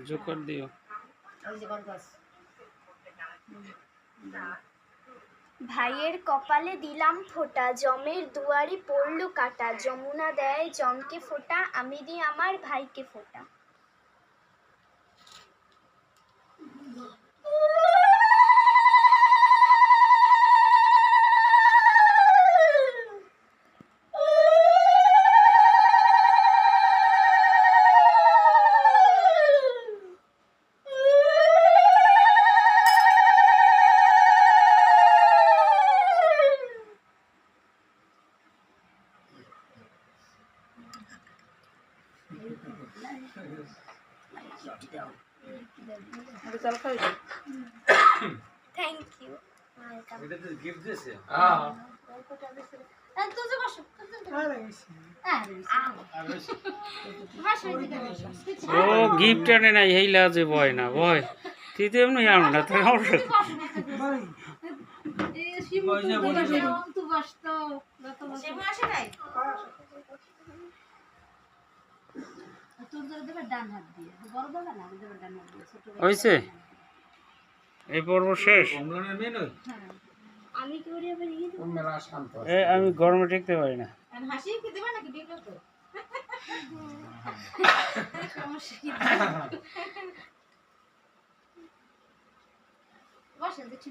জোকর দিও। ভাইয়ের কপালে দিলাম ফোঁটা, জমের দুয়ারে পড়লো কাটা, যমুনা দেয় জমকে ফোঁটা, আমি দিই আমার ভাইকে ফোঁটা। Thank you. এটা তো গিফট দিয়েছে। ও গিফট আনে নাই হেইলা যে ভয় না ভয় তুই তো এমনি আনো না তোর হয়েছে এই পর্ব শেষ। আমি কি করি আবার ইয়ে দেব? আমি গরমে টিকতে পারি না। হাসি কি দেবা নাকি দিলো তো সমস্যা কি বসে দেখি